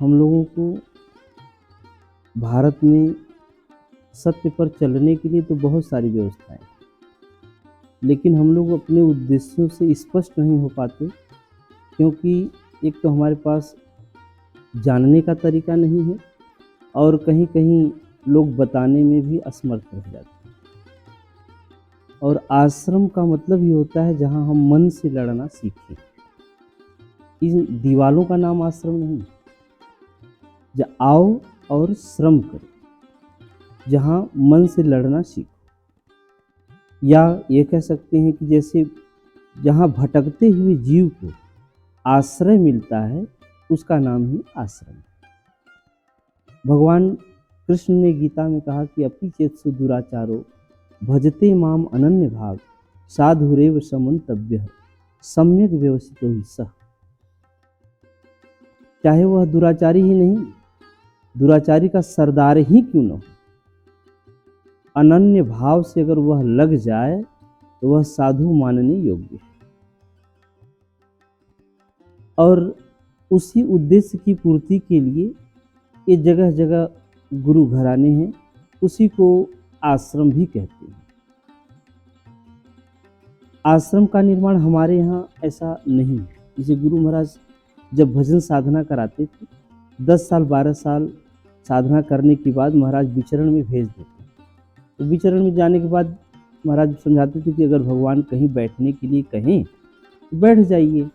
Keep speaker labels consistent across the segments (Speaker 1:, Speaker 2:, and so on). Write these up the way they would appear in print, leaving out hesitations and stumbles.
Speaker 1: हम लोगों को भारत में सत्य पर चलने के लिए तो बहुत सारी व्यवस्थाएं, लेकिन हम लोग अपने उद्देश्यों से स्पष्ट नहीं हो पाते, क्योंकि एक तो हमारे पास जानने का तरीका नहीं है और कहीं कहीं लोग बताने में भी असमर्थ रह जाते हैं। और आश्रम का मतलब ये होता है जहाँ हम मन से लड़ना सीखें। इन दीवालों का नाम आश्रम नहीं। आओ और श्रम करो, जहाँ मन से लड़ना सीखो, या ये कह सकते हैं कि जैसे जहाँ भटकते हुए जीव को आश्रय मिलता है, उसका नाम ही आश्रम है। भगवान कृष्ण ने गीता में कहा कि अपि चेत्सु दुराचारो भजते माम अनन्य भाव साधुरेव समन्तव्यः सम्यक व्यवस्थितो हि सः। चाहे वह दुराचारी ही नहीं, दुराचारी का सरदार ही क्यों न हो, अनन्य भाव से अगर वह लग जाए तो वह साधु मानने योग्य है। और उसी उद्देश्य की पूर्ति के लिए ये जगह जगह गुरु घराने हैं, उसी को आश्रम भी कहते हैं। आश्रम का निर्माण हमारे यहाँ ऐसा नहीं है। जैसे गुरु महाराज जब भजन साधना कराते थे, 10 साल 12 साल साधना करने के बाद महाराज विचरण में भेज देते। तो विचरण में जाने के बाद महाराज समझाते थे कि अगर भगवान कहीं बैठने के लिए कहें तो बैठ जाइए।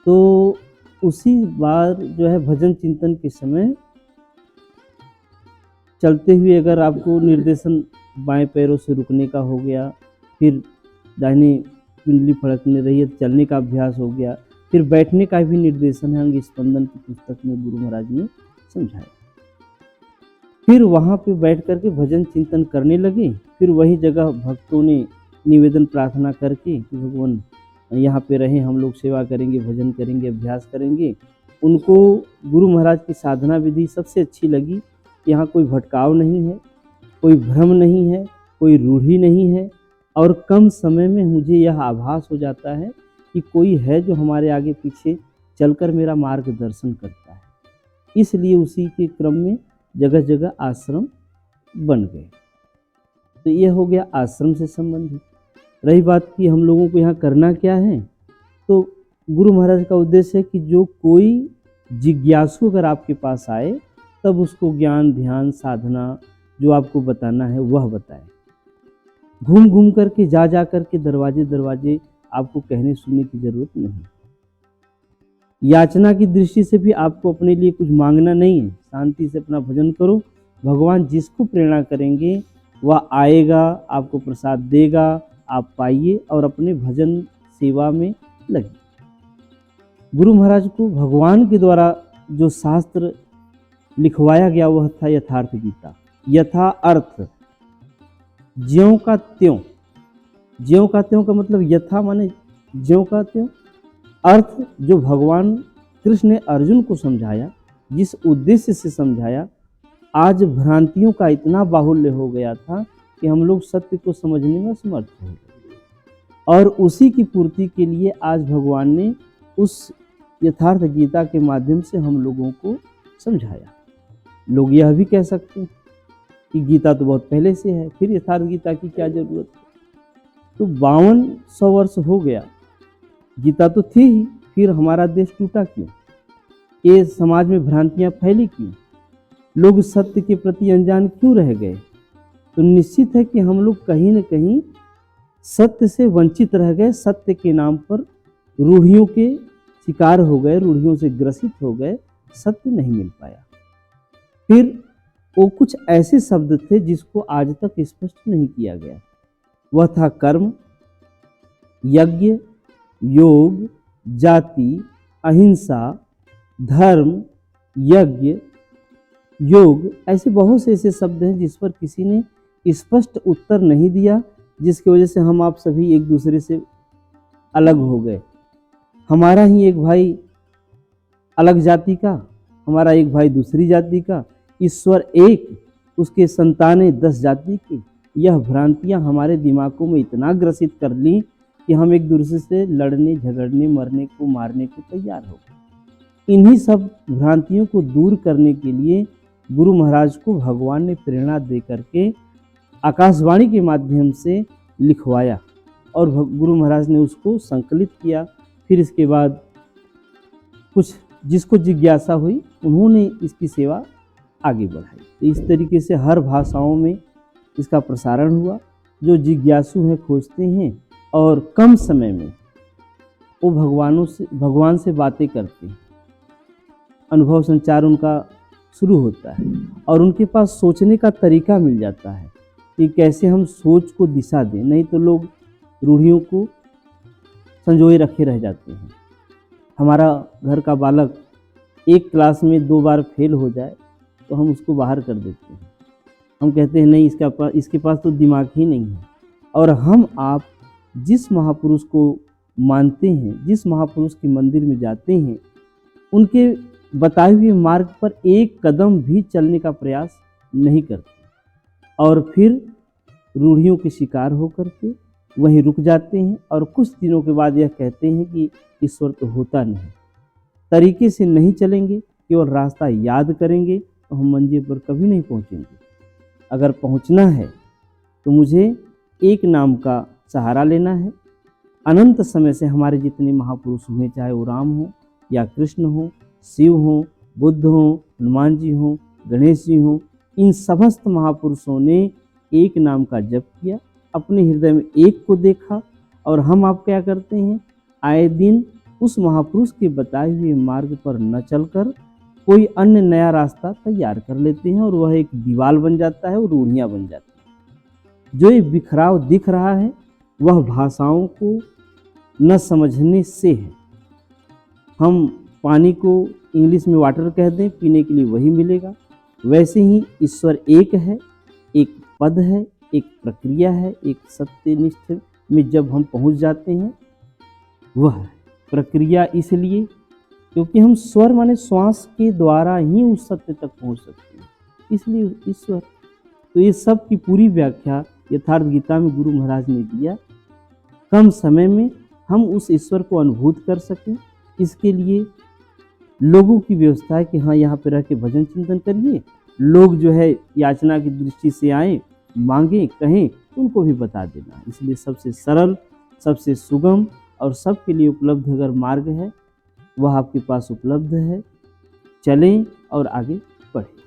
Speaker 1: तो उसी बार जो है भजन चिंतन के समय चलते हुए अगर आपको निर्देशन बाएं पैरों से रुकने का हो गया, फिर दाहिनी पिंडली फड़कने रही है, चलने का अभ्यास हो गया, फिर बैठने का भी निर्देशन है, अंग स्पंदन की पुस्तक में गुरु महाराज ने समझाया। फिर वहाँ पे बैठ करके भजन चिंतन करने लगे। फिर वही जगह भक्तों ने निवेदन प्रार्थना करके कि भगवान यहाँ पे रहें, हम लोग सेवा करेंगे, भजन करेंगे, अभ्यास करेंगे। उनको गुरु महाराज की साधना विधि सबसे अच्छी लगी। यहाँ कोई भटकाव नहीं है, कोई भ्रम नहीं है, कोई रूढ़ी नहीं है, और कम समय में मुझे यह आभास हो जाता है कि कोई है जो हमारे आगे पीछे चलकर मेरा मार्गदर्शन करता है। इसलिए उसी के क्रम में जगह जगह आश्रम बन गए। तो यह हो गया आश्रम से संबंधित। रही बात कि हम लोगों को यहाँ करना क्या है, तो गुरु महाराज का उद्देश्य है कि जो कोई जिज्ञासु अगर आपके पास आए, तब उसको ज्ञान ध्यान साधना जो आपको बताना है वह बताए। घूम घूम करके जा करके दरवाजे दरवाजे आपको कहने सुनने की जरूरत नहीं। याचना की दृष्टि से भी आपको अपने लिए कुछ मांगना नहीं है। शांति से अपना भजन करो। भगवान जिसको प्रेरणा करेंगे वह आएगा, आपको प्रसाद देगा, आप पाइए और अपने भजन सेवा में लगे। गुरु महाराज को भगवान के द्वारा जो शास्त्र लिखवाया गया वह था यथार्थ गीता। यथा अर्थ, ज्यों का त्यों। ज्यों का त्यों का मतलब यथा माने ज्यों का त्यों, अर्थ जो भगवान कृष्ण ने अर्जुन को समझाया, जिस उद्देश्य से समझाया। आज भ्रांतियों का इतना बाहुल्य हो गया था कि हम लोग सत्य को समझने में असमर्थ हो गए, और उसी की पूर्ति के लिए आज भगवान ने उस यथार्थ गीता के माध्यम से हम लोगों को समझाया। लोग यह भी कह सकते हैं कि गीता तो बहुत पहले से है, फिर यथार्थ गीता की क्या जरूरत है। तो 5200 वर्ष हो गया, गीता तो थी ही, फिर हमारा देश टूटा क्यों? ये समाज में भ्रांतियां फैली क्यों? लोग सत्य के प्रति अनजान क्यों रह गए? तो निश्चित है कि हम लोग कहीं न कहीं सत्य से वंचित रह गए। सत्य के नाम पर रूढ़ियों के शिकार हो गए, रूढ़ियों से ग्रसित हो गए, सत्य नहीं मिल पाया। फिर वो कुछ ऐसे शब्द थे जिसको आज तक स्पष्ट नहीं किया गया। वह था कर्म, यज्ञ, योग, जाति, अहिंसा, धर्म, यज्ञ, योग। ऐसे बहुत से ऐसे शब्द हैं जिस पर किसी ने स्पष्ट उत्तर नहीं दिया, जिसकी वजह से हम आप सभी एक दूसरे से अलग हो गए। हमारा ही एक भाई अलग जाति का, हमारा एक भाई दूसरी जाति का, ईश्वर एक, उसके संतानें 10 जाति की। यह भ्रांतियां हमारे दिमागों में इतना ग्रसित कर ली कि हम एक दूसरे से लड़ने, झगड़ने, मरने को, मारने को तैयार हो गए। इन्हीं सब भ्रांतियों को दूर करने के लिए गुरु महाराज को भगवान ने प्रेरणा दे करके आकाशवाणी के माध्यम से लिखवाया और गुरु महाराज ने उसको संकलित किया। फिर इसके बाद कुछ जिसको जिज्ञासा हुई उन्होंने इसकी सेवा आगे बढ़ाई। तो इस तरीके से हर भाषाओं में इसका प्रसारण हुआ। जो जिज्ञासु हैं, खोजते हैं और कम समय में वो भगवान से बातें करते हैं, अनुभव संचार उनका शुरू होता है और उनके पास सोचने का तरीका मिल जाता है कि कैसे हम सोच को दिशा दें। नहीं तो लोग रूढ़ियों को संजोए रखे रह जाते हैं। हमारा घर का बालक एक क्लास में 2 बार फेल हो जाए तो हम उसको बाहर कर देते हैं। हम कहते हैं नहीं, इसके पास तो दिमाग ही नहीं है। और हम आप जिस महापुरुष को मानते हैं, जिस महापुरुष के मंदिर में जाते हैं, उनके बताए हुए मार्ग पर एक कदम भी चलने का प्रयास नहीं करते और फिर रूढ़ियों के शिकार होकर के वहीं रुक जाते हैं और कुछ दिनों के बाद यह कहते हैं कि ईश्वर तो होता नहीं। तरीके से नहीं चलेंगे, केवल रास्ता याद करेंगे तो हम मंजिल पर कभी नहीं पहुंचेंगे। अगर पहुंचना है तो मुझे एक नाम का सहारा लेना है। अनंत समय से हमारे जितने महापुरुष हुए, चाहे वो राम हो या कृष्ण हो, शिव हो, बुद्ध हो, हनुमान जी हो, गणेश जी हो, इन समस्त महापुरुषों ने एक नाम का जप किया, अपने हृदय में एक को देखा। और हम आप क्या करते हैं, आए दिन उस महापुरुष के बताए हुए मार्ग पर न चलकर कोई अन्य नया रास्ता तैयार कर लेते हैं और वह एक दीवार बन जाता है और रूढ़ियाँ बन जाती हैं। जो ये बिखराव दिख रहा है वह भाषाओं को न समझने से है। हम पानी को इंग्लिश में वाटर कह दें, पीने के लिए वही मिलेगा। वैसे ही ईश्वर एक है, एक पद है, एक प्रक्रिया है, एक सत्यनिष्ठ में जब हम पहुंच जाते हैं वह प्रक्रिया, इसलिए क्योंकि हम स्वर माने श्वास के द्वारा ही उस सत्य तक पहुंच सकते हैं, इसलिए ईश्वर। तो ये सब की पूरी व्याख्या यथार्थ गीता में गुरु महाराज ने दिया। कम समय में हम उस ईश्वर को अनुभूत कर सकें, इसके लिए लोगों की व्यवस्था है कि हाँ, यहाँ पे रह के भजन चिंतन करिए। लोग जो है याचना की दृष्टि से आए, मांगे, कहें, उनको भी बता देना। इसलिए सबसे सरल, सबसे सुगम और सबके लिए उपलब्ध अगर मार्ग है वह आपके पास उपलब्ध है। चलें और आगे बढ़ें।